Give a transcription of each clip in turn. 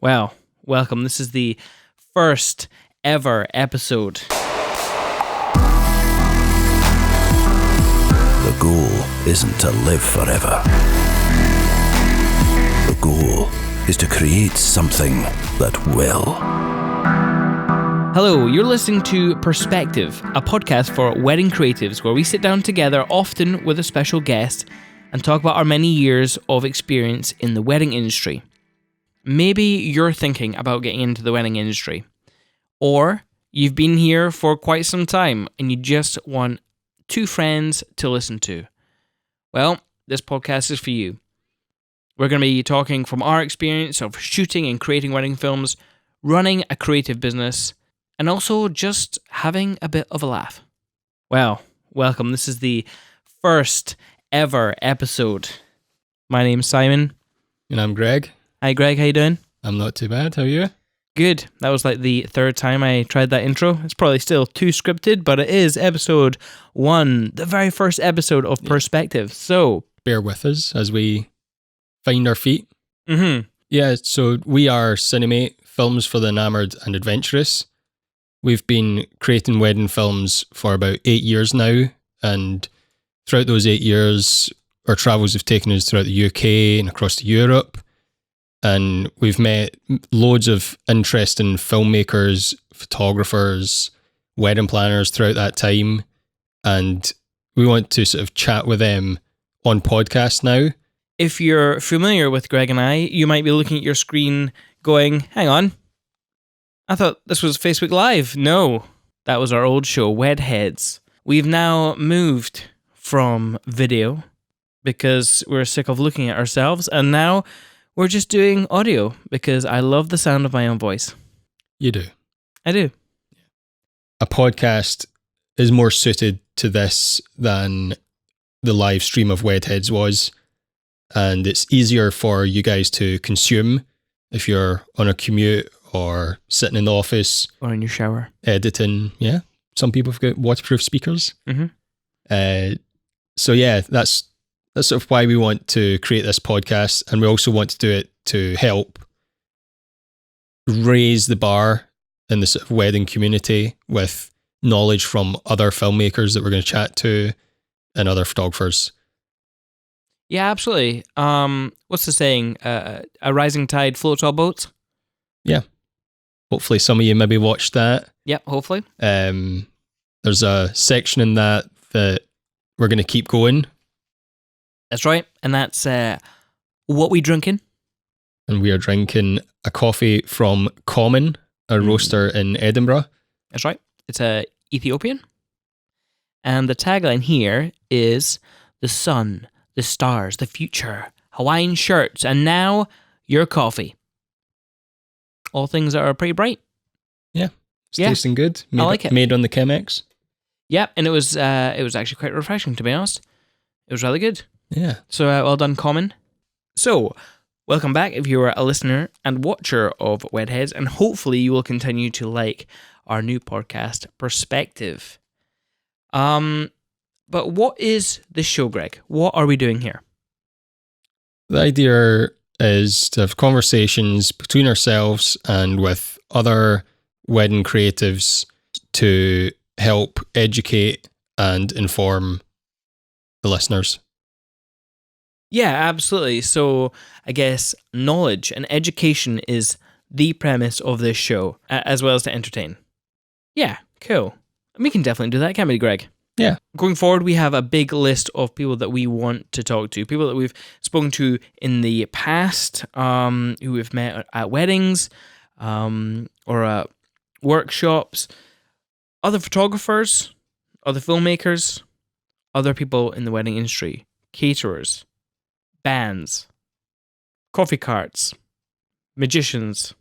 Well, welcome. This is the first ever episode. The goal isn't to live forever. The goal is to create something that will. Hello, you're listening to Perspective, a podcast for wedding creatives where we sit down together, often with a special guest, and talk about our many years of experience in the wedding industry. Maybe you're thinking about getting into the wedding industry, or you've been here for quite some time and you just want two friends to listen to. Well, this podcast is for you. We're going to be talking from our experience of shooting and creating wedding films, running a creative business, and also just having a bit of a laugh. Well, welcome. This is the first ever episode. My name's Simon. And I'm Greg. Hi Greg, how you doing? I'm not too bad. How are you? Good. That was like the third time I tried that intro. It's probably still too scripted, but it is episode 1, the very first episode of Perspective. So bear with us as we find our feet. Mm-hmm. Yeah, so we are Cinemate, Films for the Enamored and Adventurous. We've been creating wedding films for about 8 years now, and throughout those 8 years, our travels have taken us throughout the UK and across to Europe. And we've met loads of interesting filmmakers, photographers, wedding planners throughout that time. And we want to sort of chat with them on podcast now. If you're familiar with Greg and I, you might be looking at your screen going, hang on, I thought this was Facebook Live. No, that was our old show, Wedheads. We've now moved from video because we're sick of looking at ourselves, and now we're just doing audio because I love the sound of my own voice. You do. I do. A podcast is more suited to this than the live stream of Wedheads was. And it's easier for you guys to consume if you're on a commute or sitting in the office. Or in your shower. Editing. Yeah. Some people have got waterproof speakers. Mm-hmm. So yeah, that's sort of why we want to create this podcast, and we also want to do it to help raise the bar in the sort of wedding community with knowledge from other filmmakers that we're going to chat to and other photographers. Yeah, absolutely. What's the saying? A rising tide floats all boats? Yeah. Hopefully some of you maybe watched that. Yeah, hopefully. There's a section in that we're going to keep going. That's right. And that's what we drinking. And we are drinking a coffee from Common, a roaster in Edinburgh. That's right. It's Ethiopian. And the tagline here is the sun, the stars, the future, Hawaiian shirts, and now your coffee. All things that are pretty bright. Yeah. It's tasting good. I like it. Made on the Chemex. Yeah, and it was actually quite refreshing, to be honest. It was really good. Yeah. So well done, Common. So, welcome back if you are a listener and watcher of Wedheads, and hopefully you will continue to like our new podcast, Perspective. But what is this show, Greg? What are we doing here? The idea is to have conversations between ourselves and with other wedding creatives to help educate and inform the listeners. Yeah, absolutely. So I guess knowledge and education is the premise of this show, as well as to entertain. Yeah, cool. We can definitely do that, can't we, Greg? Yeah. Going forward, we have a big list of people that we want to talk to, people that we've spoken to in the past, who we've met at weddings, or at workshops, other photographers, other filmmakers, other people in the wedding industry, caterers, bands, coffee carts, magicians.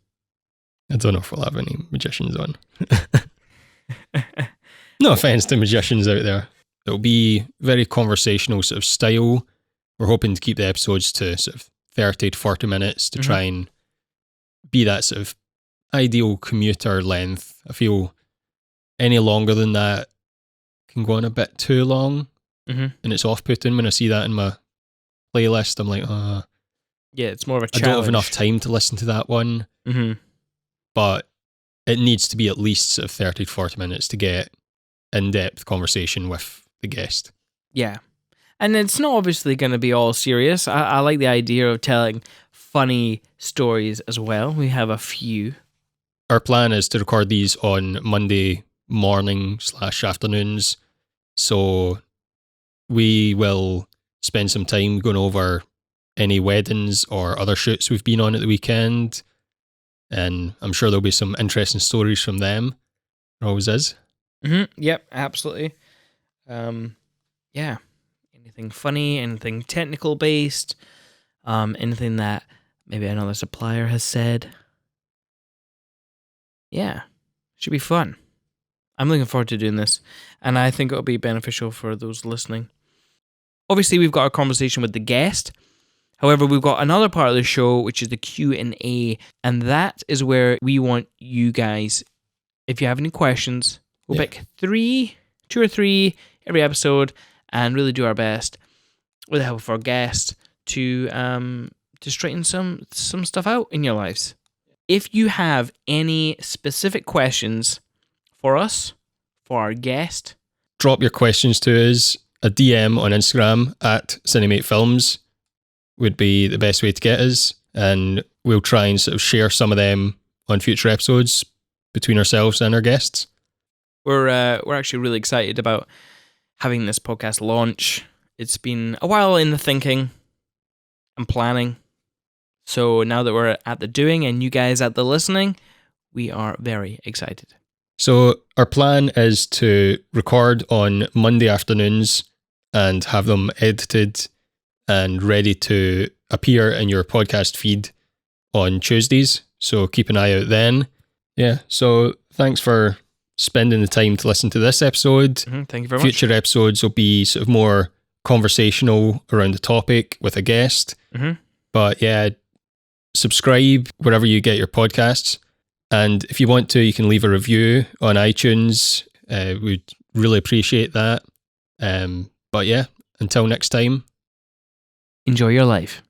I don't know if we'll have any magicians on. No offense to magicians out there. It'll be very conversational sort of style. We're hoping to keep the episodes to sort of 30 to 40 minutes to try and be that sort of ideal commuter length. I feel any longer than that can go on a bit too long, and it's off-putting when I see that in my playlist. I'm like, Yeah, it's more of a I challenge. don't have enough time to listen to that one, but it needs to be at least sort of 30 to 40 minutes to get in-depth conversation with the guest. Yeah. And it's not obviously going to be all serious. I like the idea of telling funny stories as well. We have a few. Our plan is to record these on Monday morning/afternoons. So we will spend some time going over any weddings or other shoots we've been on at the weekend. And I'm sure there'll be some interesting stories from them. There always is. Yep, absolutely. Yeah. Anything funny, anything technical based, anything that maybe another supplier has said. Yeah, should be fun. I'm looking forward to doing this, and I think it'll be beneficial for those listening. Obviously, we've got our conversation with the guest. However, we've got another part of the show, which is the Q&A, and that is where we want you guys, if you have any questions, we'll pick 2 or 3 every episode, and really do our best with the help of our guest to straighten some stuff out in your lives. If you have any specific questions for us, for our guest, drop your questions to us. A DM on Instagram at CinemateFilms would be the best way to get us, and we'll try and sort of share some of them on future episodes between ourselves and our guests. We're actually really excited about having this podcast launch. It's been a while in the thinking and planning. So now that we're at the doing and you guys at the listening, we are very excited. So our plan is to record on Monday afternoons and have them edited and ready to appear in your podcast feed on Tuesdays. So keep an eye out then. Yeah, so thanks for spending the time to listen to this episode. Thank you very much. Future episodes will be sort of more conversational around the topic with a guest. But yeah, subscribe wherever you get your podcasts. And if you want to, you can leave a review on iTunes. We'd really appreciate that. But yeah, until next time. Enjoy your life.